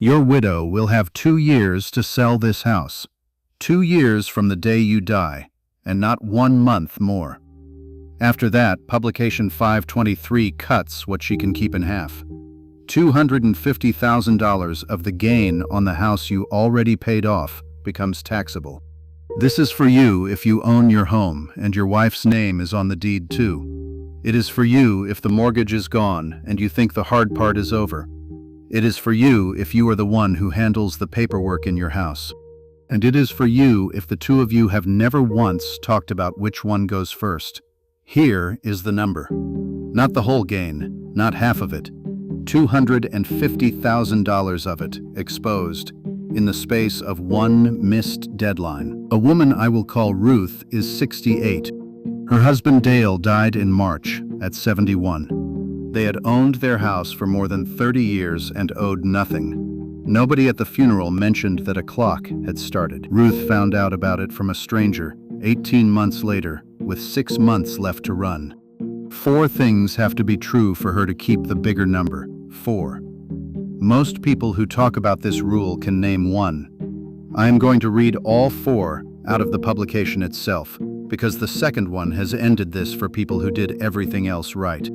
Your widow will have 2 years to sell this house. 2 years from the day you die, and not 1 month more. After that, Publication 523 cuts what she can keep in half. $250,000 of the gain on the house you already paid off becomes taxable. This is for you if you own your home and your wife's name is on the deed too. It is for you if the mortgage is gone and you think the hard part is over. It is for you if you are the one who handles the paperwork in your house. And it is for you if the two of you have never once talked about which one goes first. Here is the number. Not the whole gain, not half of it. $250,000 of it exposed in the space of one missed deadline. A woman I will call Ruth is 68. Her husband Dale died in March at 71. They had owned their house for more than 30 years and owed nothing. Nobody at the funeral mentioned that a clock had started. Ruth found out about it from a stranger 18 months later, with 6 months left to run. 4 things have to be true for her to keep the bigger number. 4. Most people who talk about this rule can name 1. I am going to read all 4 out of the publication itself, because the second one has ended this for people who did everything else right.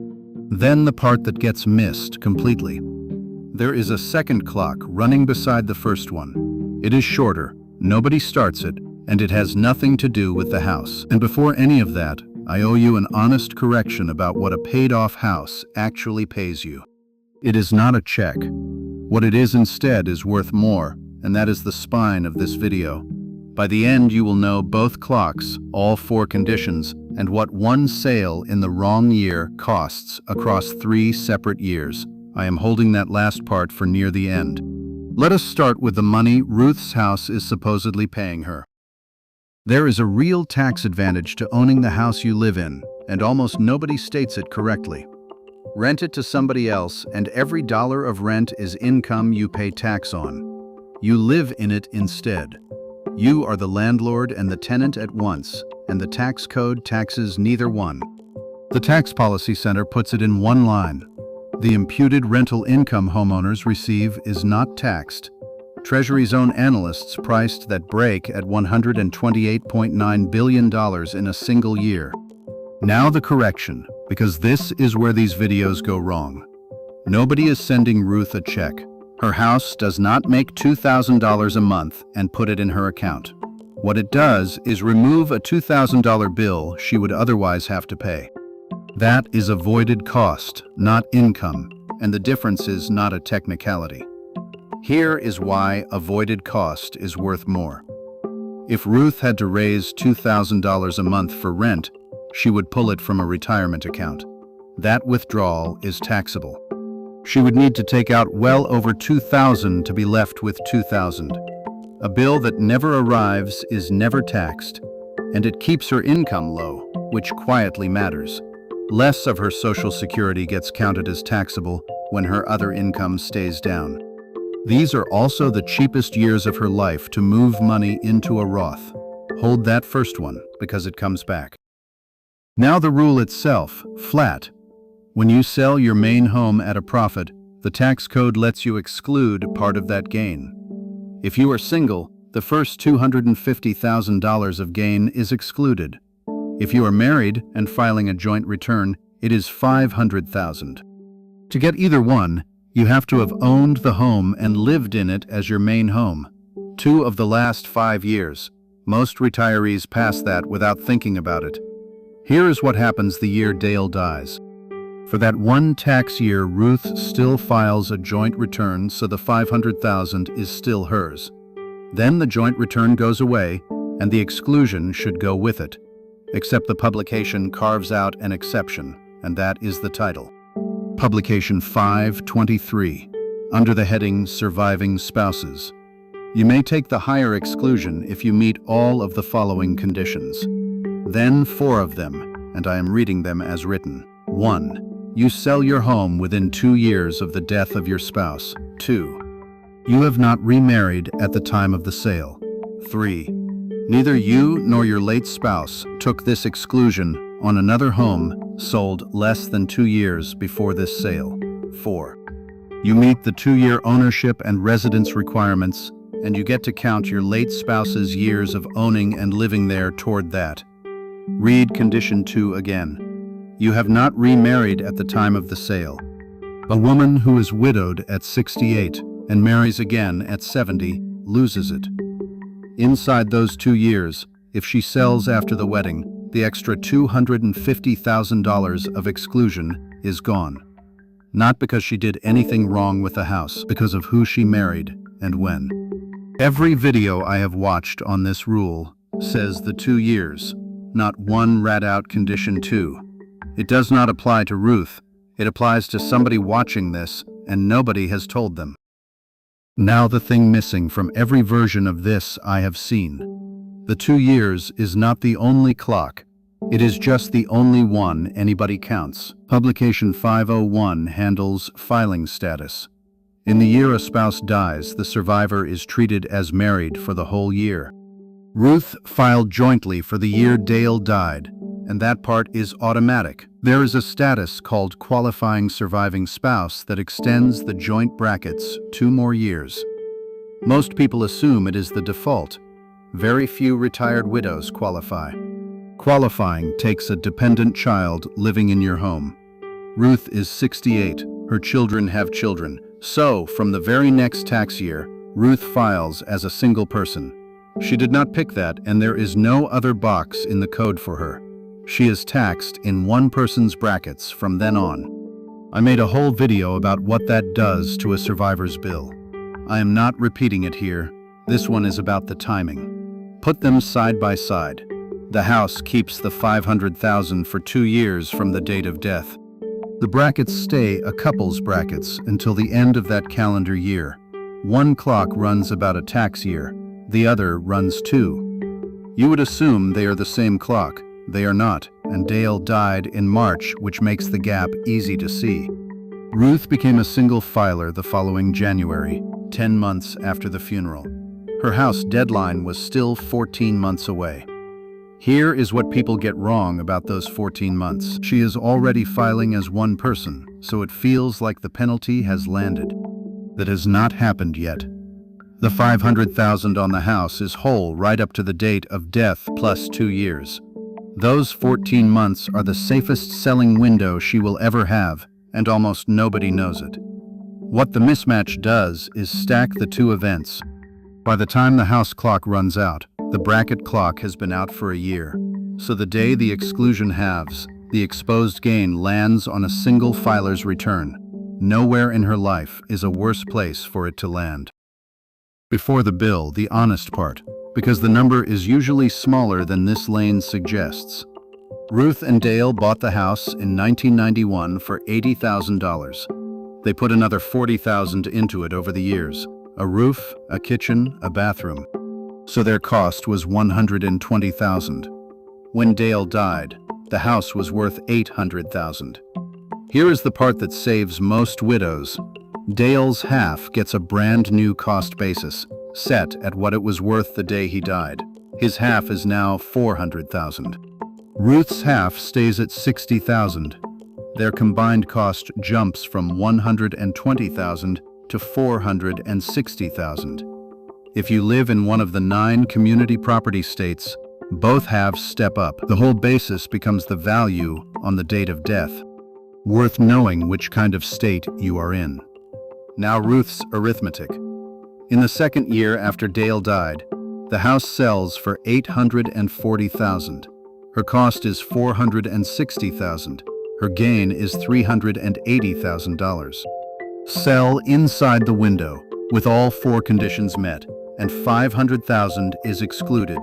Then the part that gets missed completely. There is a second clock running beside the first one. It is shorter, nobody starts it, and it has nothing to do with the house. And before any of that, I owe you an honest correction about what a paid-off house actually pays you. It is not a check. What it is instead is worth more, and that is the spine of this video. By the end, you will know both clocks, all 4 conditions, and what one sale in the wrong year costs across 3 separate years. I am holding that last part for near the end. Let us start with the money Ruth's house is supposedly paying her. There is a real tax advantage to owning the house you live in, and almost nobody states it correctly. Rent it to somebody else, and every dollar of rent is income you pay tax on. You live in it instead. You are the landlord and the tenant at once, and the tax code taxes neither one. The Tax Policy Center puts it in one line. The imputed rental income homeowners receive is not taxed. Treasury's own analysts priced that break at $128.9 billion in a single year. Now the correction, because this is where these videos go wrong. Nobody is sending Ruth a check. Her house does not make $2,000 a month and put it in her account. What it does is remove a $2,000 bill she would otherwise have to pay. That is avoided cost, not income, and the difference is not a technicality. Here is why avoided cost is worth more. If Ruth had to raise $2,000 a month for rent, she would pull it from a retirement account. That withdrawal is taxable. She would need to take out well over $2,000 to be left with $2,000. A bill that never arrives is never taxed, and it keeps her income low, which quietly matters. Less of her Social Security gets counted as taxable when her other income stays down. These are also the cheapest years of her life to move money into a Roth. Hold that first one, because it comes back. Now the rule itself, flat. When you sell your main home at a profit, the tax code lets you exclude part of that gain. If you are single, the first $250,000 of gain is excluded. If you are married and filing a joint return, it is $500,000. To get either one, you have to have owned the home and lived in it as your main home. 2 of the last 5 years. Most retirees pass that without thinking about it. Here is what happens the year Dale dies. For that one tax year, Ruth still files a joint return, so the $500,000 is still hers. Then the joint return goes away, and the exclusion should go with it. Except the publication carves out an exception, and that is the title. Publication 523, under the heading Surviving Spouses. You may take the higher exclusion if you meet all of the following conditions. Then 4 of them, and I am reading them as written. 1. You sell your home within 2 years of the death of your spouse. 2. You have not remarried at the time of the sale. 3. Neither you nor your late spouse took this exclusion on another home sold less than 2 years before this sale. 4. You meet the 2-year ownership and residence requirements, and you get to count your late spouse's years of owning and living there toward that. Read Condition 2 again. You have not remarried at the time of the sale. A woman who is widowed at 68 and marries again at 70 loses it. Inside those 2 years, if she sells after the wedding, the extra $250,000 of exclusion is gone. Not because she did anything wrong with the house, because of who she married and when. Every video I have watched on this rule says the 2 years, not one rat-out Condition 2. It does not apply to Ruth. It applies to somebody watching this, and nobody has told them. Now the thing missing from every version of this I have seen. The 2 years is not the only clock. It is just the only one anybody counts. Publication 501 handles filing status. In the year a spouse dies, the survivor is treated as married for the whole year. Ruth filed jointly for the year Dale died, and that part is automatic. There is a status called qualifying surviving spouse that extends the joint brackets 2 more years. Most people assume it is the default. Very few retired widows qualify. Qualifying takes a dependent child living in your home. Ruth is 68. Her children have children. So, from the very next tax year, Ruth files as a single person. She did not pick that, and there is no other box in the code for her. She is taxed in one person's brackets from then on. I made a whole video about what that does to a survivor's bill. I am not repeating it here. This one is about the timing. Put them side by side. The house keeps the $500,000 for 2 years from the date of death. The brackets stay a couple's brackets until the end of that calendar year. One clock runs about a tax year. The other runs 2. You would assume they are the same clock. They are not, and Dale died in March, which makes the gap easy to see. Ruth became a single filer the following January, 10 months after the funeral. Her house deadline was still 14 months away. Here is what people get wrong about those 14 months. She is already filing as one person, so it feels like the penalty has landed. That has not happened yet. The $500,000 on the house is whole right up to the date of death plus 2 years. Those 14 months are the safest selling window she will ever have, and almost nobody knows it. What the mismatch does is stack the 2 events. By the time the house clock runs out, the bracket clock has been out for a year. So the day the exclusion halves, the exposed gain lands on a single filer's return. Nowhere in her life is a worse place for it to land. Before the bill, the honest part, because the number is usually smaller than this lane suggests. Ruth and Dale bought the house in 1991 for $80,000. They put another $40,000 into it over the years. A roof, a kitchen, a bathroom. So their cost was $120,000. When Dale died, the house was worth $800,000. Here is the part that saves most widows. Dale's half gets a brand new cost basis, set at what it was worth the day he died. His half is now $400,000. Ruth's half stays at $60,000. Their combined cost jumps from $120,000 to $460,000. If you live in one of the 9 community property states, both halves step up. The whole basis becomes the value on the date of death. Worth knowing which kind of state you are in. Now Ruth's arithmetic. In the second year after Dale died, the house sells for $840,000. Her cost is $460,000. Her gain is $380,000. Sell inside the window, with all 4 conditions met, and $500,000 is excluded.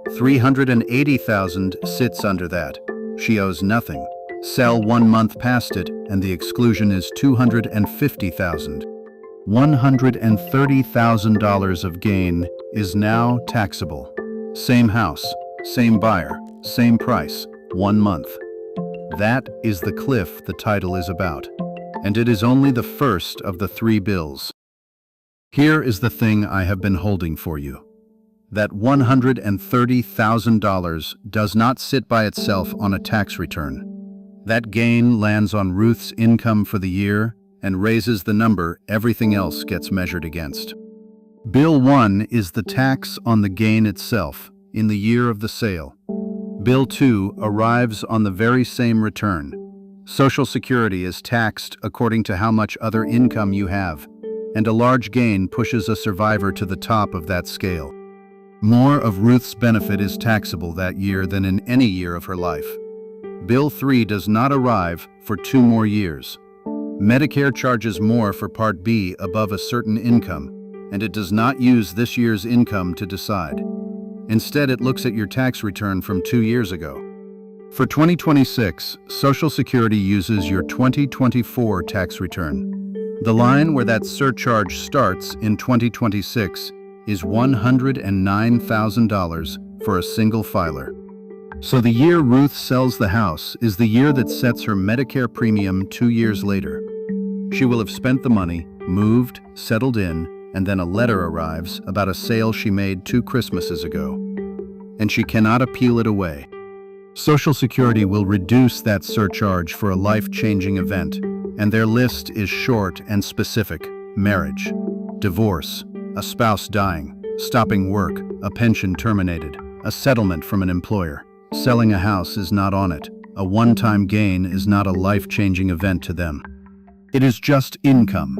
$380,000 sits under that. She owes nothing. Sell 1 month past it, and the exclusion is $250,000. $130,000 of gain is now taxable. Same house, same buyer, same price, 1 month. That is the cliff the title is about, and it is only the first of the 3 bills. Here is the thing I have been holding for you. That $130,000 does not sit by itself on a tax return. That gain lands on Ruth's income for the year and raises the number everything else gets measured against. Bill 1 is the tax on the gain itself in the year of the sale. Bill 2 arrives on the very same return. Social Security is taxed according to how much other income you have, and a large gain pushes a survivor to the top of that scale. More of Ruth's benefit is taxable that year than in any year of her life. Bill 3 does not arrive for 2 more years. Medicare charges more for Part B above a certain income, and it does not use this year's income to decide. Instead, it looks at your tax return from 2 years ago. For 2026, Social Security uses your 2024 tax return. The line where that surcharge starts in 2026 is $109,000 for a single filer. So the year Ruth sells the house is the year that sets her Medicare premium 2 years later. She will have spent the money, moved, settled in, and then a letter arrives about a sale she made 2 Christmases ago. And she cannot appeal it away. Social Security will reduce that surcharge for a life-changing event, and their list is short and specific: marriage, divorce, a spouse dying, stopping work, a pension terminated, a settlement from an employer. Selling a house is not on it. A one-time gain is not a life-changing event to them. It is just income.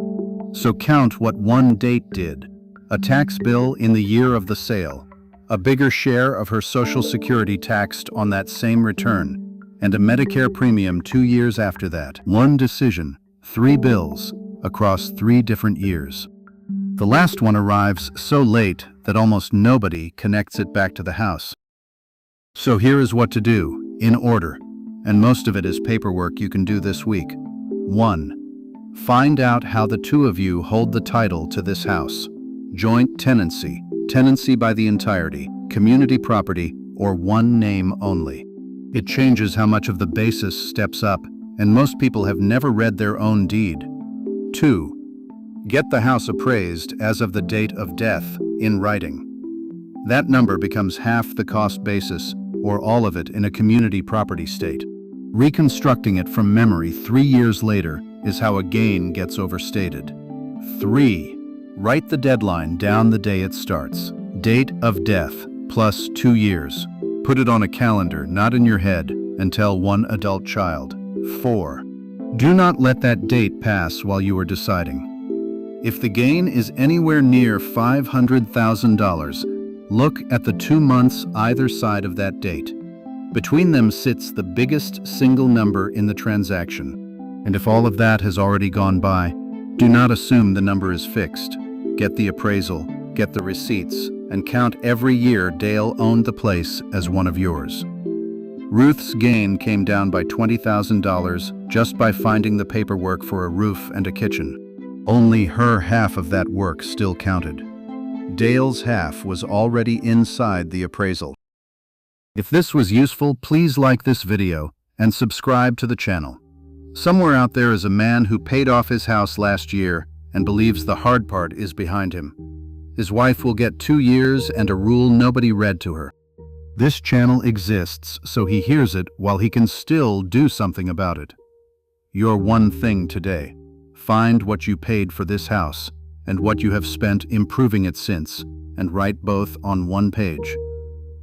So count what one date did: a tax bill in the year of the sale, a bigger share of her Social Security taxed on that same return, and a Medicare premium 2 years after that. One decision, 3 bills, across 3 different years. The last one arrives so late that almost nobody connects it back to the house. So here is what to do, in order, and most of it is paperwork you can do this week. 1. Find out how the 2 of you hold the title to this house. Joint tenancy, tenancy by the entirety, community property, or one name only. It changes how much of the basis steps up, and most people have never read their own deed. 2. Get the house appraised as of the date of death, in writing. That number becomes half the cost basis, or all of it in a community property state. Reconstructing it from memory 3 years later is how a gain gets overstated. 3. Write the deadline down the day it starts. Date of death, plus 2 years. Put it on a calendar, not in your head, and tell one adult child. 4. Do not let that date pass while you are deciding. If the gain is anywhere near $500,000, look at the 2 months either side of that date. Between them sits the biggest single number in the transaction. And if all of that has already gone by, do not assume the number is fixed. Get the appraisal, get the receipts, and count every year Dale owned the place as one of yours. Ruth's gain came down by $20,000 just by finding the paperwork for a roof and a kitchen. Only her half of that work still counted. Dale's half was already inside the appraisal. If this was useful, please like this video and subscribe to the channel. Somewhere out there is a man who paid off his house last year and believes the hard part is behind him. His wife will get 2 years and a rule nobody read to her. This channel exists so he hears it while he can still do something about it. Your one thing today: find what you paid for this house and what you have spent improving it since, and write both on one page.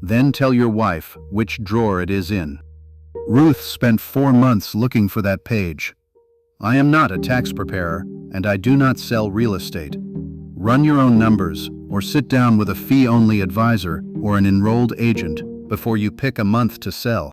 Then tell your wife which drawer it is in. Ruth spent 4 months looking for that page. I am not a tax preparer, and I do not sell real estate. Run your own numbers, or sit down with a fee-only advisor or an enrolled agent before you pick a month to sell.